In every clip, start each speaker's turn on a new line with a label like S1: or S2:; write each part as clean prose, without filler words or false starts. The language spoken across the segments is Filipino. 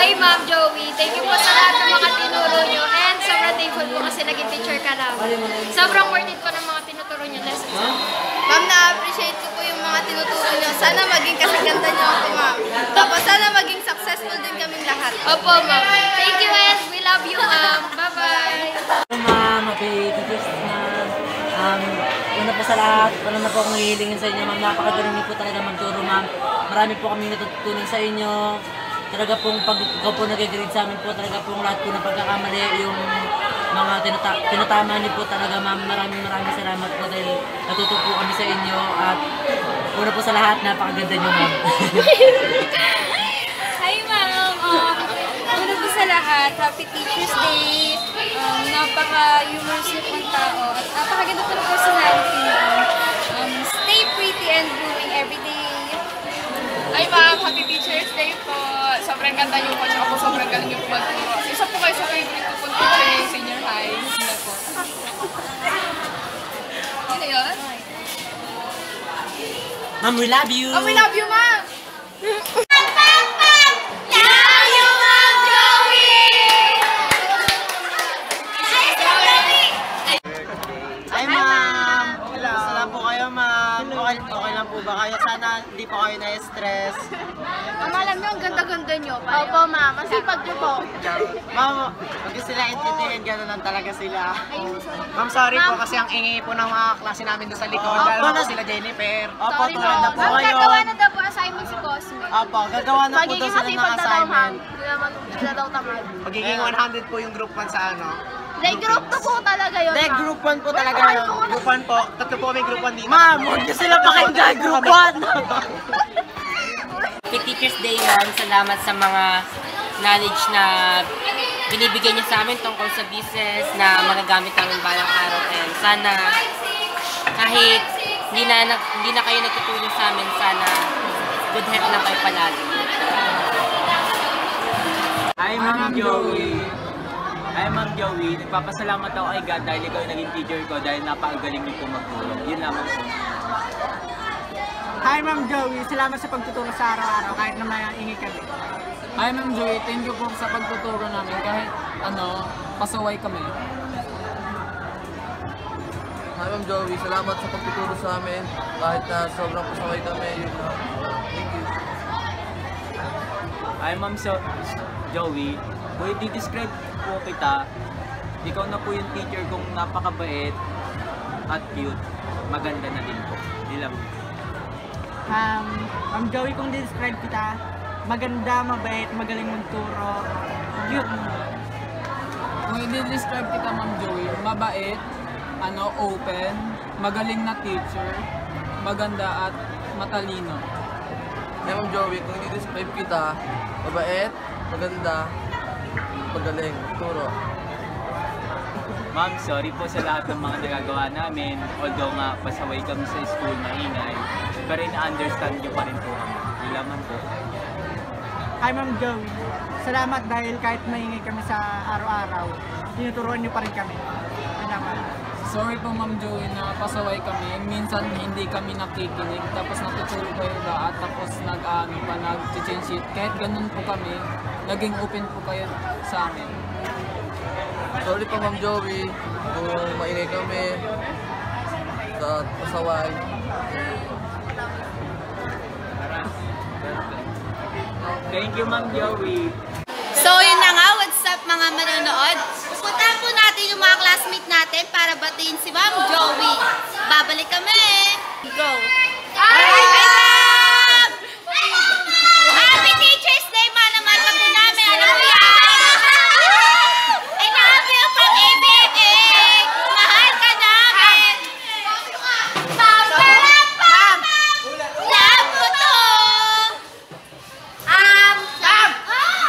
S1: Hi, Ma'am Joey. Thank you po sa lahat ng mga tinuro nyo. And sobrang thankful po kasi naging teacher ka namin. Sobrang worth it po ng mga tinuturo nyo lessons.
S2: Ma'am, na-appreciate ko po yung mga tinuturo nyo. Sana maging kasaganda nyo ako, ma'am. Tapos sana maging successful din kaming lahat.
S1: Opo, ma'am. Thank you and we love you, ma'am. Bye-bye.
S3: Ma'am, happy teachers na. Una po sa lahat, wala na po akong hihilingin sa inyo, ma'am. Napakagaling niyo po talaga magturo, ma'am. Marami po kami natutunan sa inyo. Talaga pong pag ikaw po nag-grade sa amin po, talaga pong lahat po ng pagkakamali, yung mga tinatama niyo po talaga, ma'am. Maraming salamat po dahil natuto po kami sa inyo. At una po sa lahat, napakaganda niyo, ma'am.
S4: Hi, ma'am. Una po sa lahat, Happy Teacher's Day. Napaka-humorous niyo pong tao. At napakaganda po ng personality niyo. Stay pretty and blooming every day.
S5: Hi ma'am, Happy Teacher's Day po. Sobrang ganda niyo po, tsaka po sobrang galing niyo po magturo. Isa po kayo sa favorite ko pong teacher ng senior high. Sila po. Ano yun?
S3: Ma'am, we love you!
S5: Oh, we love you, ma'am!
S6: Hi ma'am! Kamusta na po kayo ma'am? Okay lang po ba kayo? Sana hindi po kayo na-stress.
S2: Ma'am, alam nyo, ang ganda-ganda nyo. Opo, ma'am. Masipag nyo po.
S6: Ma'am, huwag nyo sila intindihin, gano'n lang talaga sila. Ma'am, sorry po kasi ang ingay po ng mga klase namin doon sa likod. Lalo po sila Jennifer. Opo, tulad na po
S2: Ma'am,
S6: kayo.
S2: gagawa na daw po assignment si Cosme.
S6: Opo, gagawa na po daw sila ng assignment.
S2: Hindi na daw tamad.
S6: Magiging 100 po yung group 1 sa ano.
S2: Like, group 2 po talaga yun,
S6: Hindi,
S2: ma'am.
S6: group 1 po talaga yun. Group 1 po. Tatlo po may group 1 dito.
S3: Ma'am, huwag niyo sila pakinggan, group 1! Happy Teacher's Day, ma'am. Salamat sa mga knowledge na binibigay niyo sa amin tungkol sa business na magagamit namin balang araw. And sana kahit hindi na kayo nagtutulong sa amin, sana good health lang kayo palagi.
S7: Hi, Ma'am Joey. Hi, Ma'am Joey. Nagpapasalamat ako kay God dahil ikaw yung naging teacher ko dahil napakagaling niyo po magturo. Yun lamang po.
S6: Hi Ma'am Joey, salamat sa pagtuturo sa araw-araw kahit na may ingay kami.
S8: Hi Ma'am Joey, thank you po sa pagtuturo namin kahit pasaway kami.
S9: Hi Ma'am Joey, salamat sa pagtuturo sa amin kahit na sobrang pasaway kami. Yun lang. Thank you.
S7: Hi, Ma'am Joey. Kung i-describe po kita, ikaw na po yung teacher kong napakabait at cute. Maganda na din po. Yun lang.
S6: Ma'am Joey, kung describe kita, maganda, mabait, magaling magturo, cute.
S8: Kung i-describe kita, Ma'am Joey, mabait, open, magaling na teacher, maganda at matalino.
S9: Hi Ma'am Joey, kung i-describe kita, mabait, maganda, magaling, turo.
S7: Ma'am, sorry po sa lahat ng mga nagagawa namin. Although nga, pasaway kami sa school, maingay. Pero na-understand niyo pa rin po kami. Yun lamang po.
S6: Hi Ma'am Joey, salamat dahil kahit maingay kami sa araw-araw, tinuturuan niyo pa rin kami.
S8: Sorry po Ma'am Joey na pasaway kami. Minsan hindi kami nakikinig. Tapos natutulog kayo lahat. Tapos nag-change it. Kahit ganun po kami, naging open po kayo sa amin.
S9: Sorry pa Ma'am Joey kung maingay kami sa pasaway.
S7: Thank you, Ma'am Joey.
S2: So, yun na nga. What's up, mga manonood? Pupuntahan po natin yung mga classmate natin para batiin si Ma'am Joey. Babalik kami! Go! Hi, ma'am! Happy Teacher's Day, manaman pa po namin. Alam mo yan? I love you from ABA! Mahal ka namin! Ma'am! Love ko to!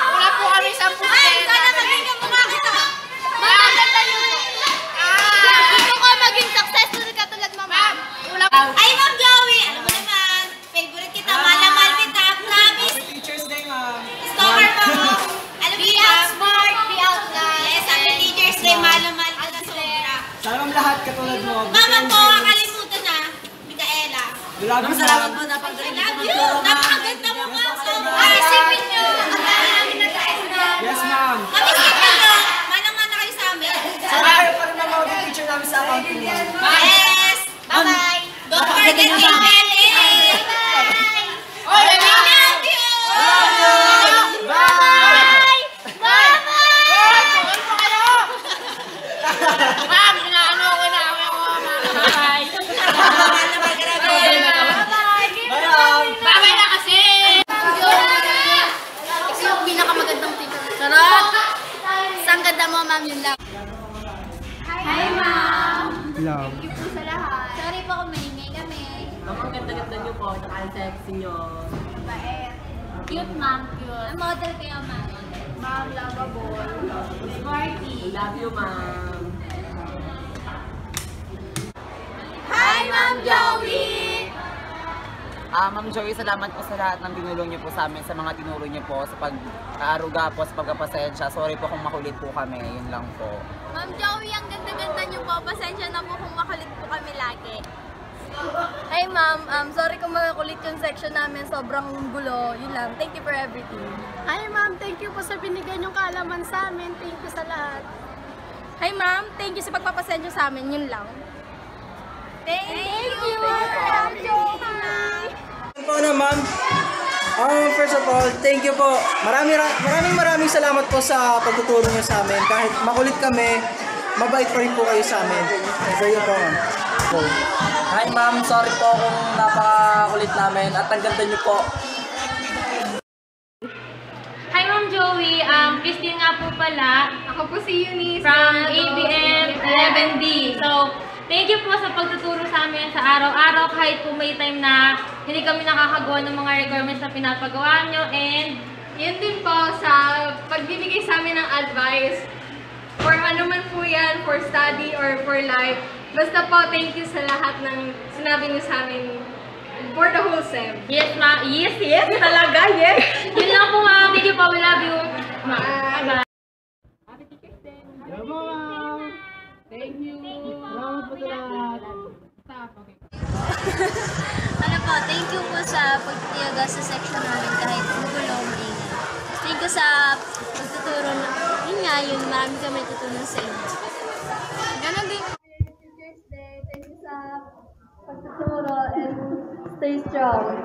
S5: Wala po kami sa
S2: Ay, sana maging kamukha kita! Maganda yun! Gusto ko maging successful katulad mo, ma'am. Ay, Ma'am Joey! Alam mo naman, favorite kita, mahal kita, promise!
S6: Teacher's Day ma'am!
S2: Stalker mo! Alam mo, be out smart, be out loud. Yes, happy Teacher's Day, mahal ka na sobra.
S6: Sana ma'am lahat katulad mo.
S2: Mama po, kakalimutan na, Micaela.
S3: Salamat po, napagaling
S2: I love you! Napakaganda mo, ma'am! Ay, isipin nyo! Ang dami namin nag-aayos na Cute, ma'am. Cute. Ang model kayo, ma'am.
S1: Ma'am, lovable.
S2: Sporty.
S3: Love you, ma'am.
S2: Hi, Ma'am Joey!
S10: Ma'am Joey, salamat po sa lahat ng tinulong niyo po sa amin, sa mga tinuro niyo po, sa pag-aaruga po, sa pagkapasensya. Sorry po kung makulit po kami, yun lang po.
S2: Ma'am Joey, ang ganda-ganda niyo po. Pasensya na po kung makulit po kami lagi.
S1: Hi ma'am, sorry kung makulit yung section namin, sobrang gulo. Yun lang, thank you for everything.
S11: Hi ma'am, thank you po sa binigay niyong kaalaman sa amin. Thank you sa lahat.
S1: Hi ma'am, thank you sa pagpapasensya sa amin, yun lang.
S2: Thank you, Ma'am Joey!
S6: Po na ma'am. First of all, thank you po. Maraming salamat po sa pagtuturo niyo sa amin. Kahit makulit kami, mabait pa rin po kayo sa amin. Thank you po.
S3: Hi ma'am, sorry po kung napakakulit namin at ang ganda niyo po.
S12: Hi Ma'am Joey, Christine nga po pala.
S5: Ako po si Eunice.
S12: From ABM 11D. So, thank you po sa pagtuturo sa amin sa araw-araw kahit po may time na hindi kami nakakagawa ng mga requirements na pinapagawa nyo, and
S5: Yun din po sa pagbibigay sa amin ng advice. For ano man po yan, for study or for life. Basta po, thank you sa lahat ng sinabi niyo sa amin for the whole SEM.
S12: yes ma'am, yes talaga, yes. Yun lang po ma'am, thank you po, we love you. Bye-bye.
S8: Thank you.
S6: Salamat po sa lahat.
S2: Ano po, thank you po sa pagtitiyaga sa section namin kahit magulo, maingay. Thank you sa pagtuturo na, yun nga yun, marami kami tutunan sa inyo.
S1: Ganon din. Teachers Day, thank you sa pagtuturo and stay strong.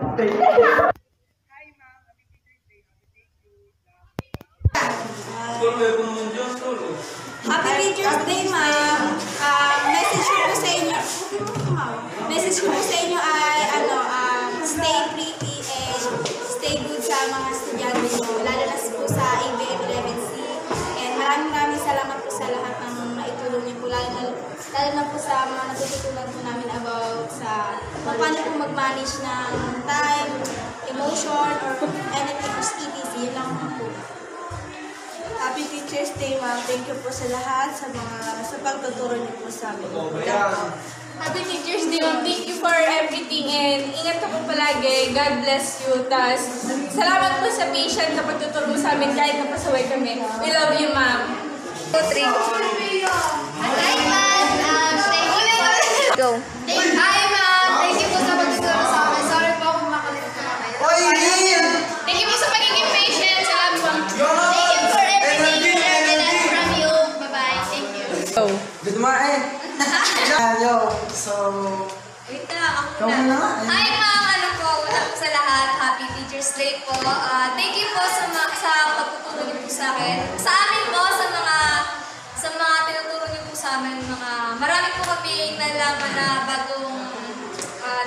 S2: Happy Teacher's Day, ma'am. Message ko po sa inyo. Message ko po sa inyo ay stay pretty and stay good sa mga estudyante nyo, lalo na po sa ABM 11C. And maraming salamat po sa lahat ng naitulong niyo po, lalo na po sa mga natututunan po namin about sa kung paano po mag-manage ng time, emotion, or anything or etc. Yun lang po.
S11: Happy Teacher's Day, ma'am. Thank you po sa lahat sa pagtuturo niyo po sa amin.
S5: Happy Teacher's Day, ma'am. Thank you for everything and ingat ka po palagi. God bless you. Tas, salamat po sa patient na pagtuturo mo sa amin kahit napasaway kami. We love you, ma'am.
S2: Hi, ma'am.
S1: Go.
S2: Hi, ma'am. Thank you po sa pagtuturo sa amin. Sorry po kung makalit ko na kayo.
S5: Thank you po sa pagiging patient. Salamat, ma'am.
S2: Thank you for everything we learned from you. Bye-bye. Thank you.
S6: Good morning. Yo, so...
S2: Wait na, ako na. Hi, ma'am. Ano po? Wala po sa lahat. Happy Teacher's Day po. Thank you po sa pagtuturo niyo po sa akin. Sa amin po, sa mga tinuturo niyo po sa amin, marami po kami nalaman na bagong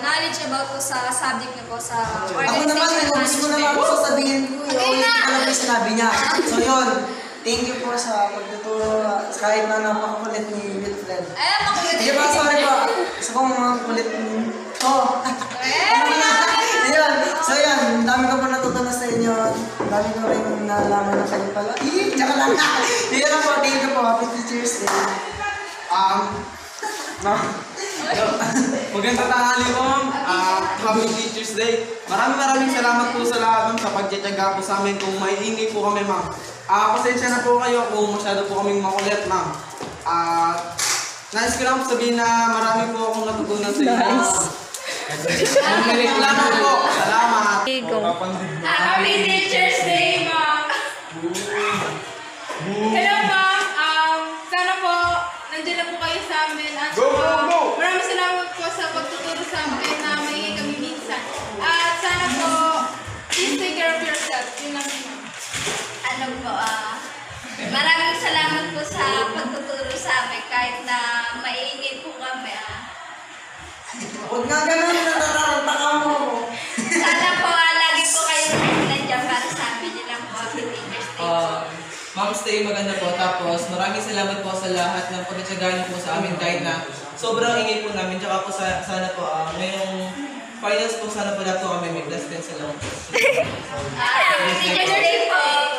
S2: knowledge about po sa subject niyo po sa organization management.
S6: Gusto ko naman po sasabihin ko. Ulit ko lang yung sinabi niya. So yun, thank you po sa pagtuturo kahit na napakakulit ni Wilfred.
S2: Makulit.
S6: Hindi ba, sorry po. Gusto kong mga kulit ni... Oh! Ayun. So yun, dami ko po natutunan sa inyo. Dami ko rin nalaman na kayo pala. Tsaka lang. Yun lang po, thank you po. Happy Teacher's Day.
S13: Magandang tanghali po, ma'am. Happy Teacher's Day. Maraming salamat po sa lahat sa pagtitiyaga po sa amin kung may ingay po kami, ma'am. Pasensya na po kayo kung masyado po kaming makulit, ma'am. Nais ko lang po sabihin na marami po akong natutunan sa inyo. Salamat po. Salamat.
S5: Happy Teacher's Day, ma'am. Hello, ma'am. Sana po, nandiyan na po kayo sa amin. At maraming salamat po sa pagtuturo sa amin na may kami minsan. At sana po, please take care of yourself. Yun lang, ma'am.
S2: Ano po, maraming salamat po sa pagtuturo sa amin kahit na maingay po kami.
S6: Huwag nga ganun, natataka mo.
S2: Sana po, lagi po kayo nandiyan para sa amin. Yun lang po, Happy Teacher's Day.
S14: Ma'am Stay, maganda po. Tapos, maraming salamat po sa lahat ng pagtitiyaga niyo po sa amin kahit na sobrang ingay po namin. Tsaka po sana po, ngayong finals po, sana po lahat po kami may plus 10 sa loob.
S2: Teacher's Day po!